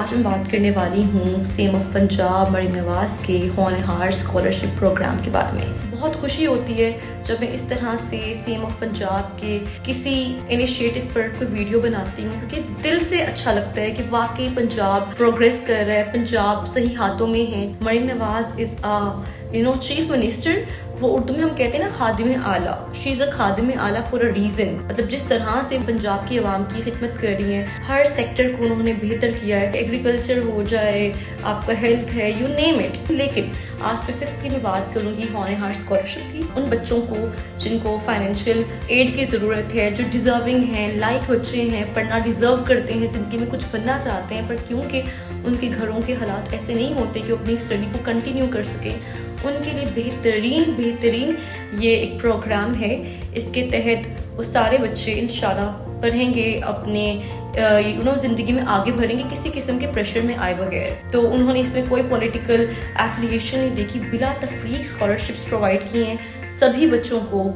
آج میں بات کرنے والی ہوں سیم آف پنجاب مریم نواز کے ہونہار اسکالرشپ پروگرام کے بارے میں۔ بہت خوشی ہوتی ہے جب میں اس طرح سے سیم آف پنجاب کے کسی انیشیٹو پر کوئی ویڈیو بناتی ہوں، کیونکہ دل سے اچھا لگتا ہے کہ واقعی پنجاب پروگریس کر رہا ہے، پنجاب صحیح ہاتھوں میں ہے۔ مریم نواز از چیف منسٹر، وہ اردو میں ہم کہتے ہیں نا خادم اعلیٰ، شی از اے خادم اعلیٰ فار اے ریزن۔ مطلب جس طرح سے پنجاب کی عوام کی خدمت کر رہی ہیں، ہر سیکٹر کو انہوں نے بہتر کیا ہے، ایگریکلچر ہو جائے، آپ کا ہیلتھ ہے، یو نیم اٹ۔ لیکن آج اسپیسیفکلی میں بات کروں گی ہونہار اسکالرشپ کی، ان بچوں کو جن کو فائنینشیل ایڈ کی ضرورت ہے، جو ڈیزرونگ ہیں، لائق بچے ہیں، پڑھنا ڈیزرو کرتے ہیں، زندگی میں کچھ بننا چاہتے ہیں، پر کیونکہ ان کے گھروں کے حالات ایسے نہیں ہوتے کہ وہ اپنی اسٹڈی کو کنٹینیو کر سکیں، ان کے لیے بہترین یہ ایک پروگرام ہے۔ اس کے تحت وہ سارے بچے انشاءاللہ پڑھیں گے، اپنے زندگی میں آگے بڑھیں گے کسی قسم کے پریشر میں آئے بغیر۔ تو انہوں نے اس میں کوئی پولیٹیکل ایفیلیشن نہیں دیکھی، بلا تفریق اسکالرشپس پرووائڈ کی ہیں سبھی بچوں کو۔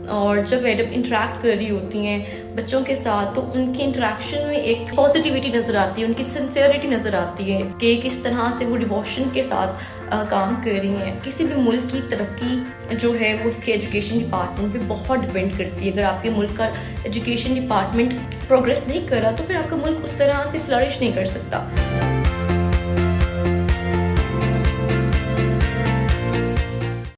اور جب میڈم انٹریکٹ کر رہی ہوتی ہیں بچوں کے ساتھ تو ان کی انٹریکشن میں ایک پازیٹیوٹی نظر آتی ہے، ان کی سنسیئرٹی نظر آتی ہے کہ کس طرح سے وہ ڈیووشن کے ساتھ کام کر رہی ہیں۔ کسی بھی ملک کی ترقی جو ہے وہ اس کے ایجوکیشن ڈپارٹمنٹ پہ بہت ڈپینڈ کرتی ہے۔ اگر آپ کے ملک کا ایجوکیشن ڈپارٹمنٹ پروگریس نہیں کر رہا تو پھر آپ کا ملک اس طرح سے فلرش نہیں کر سکتا۔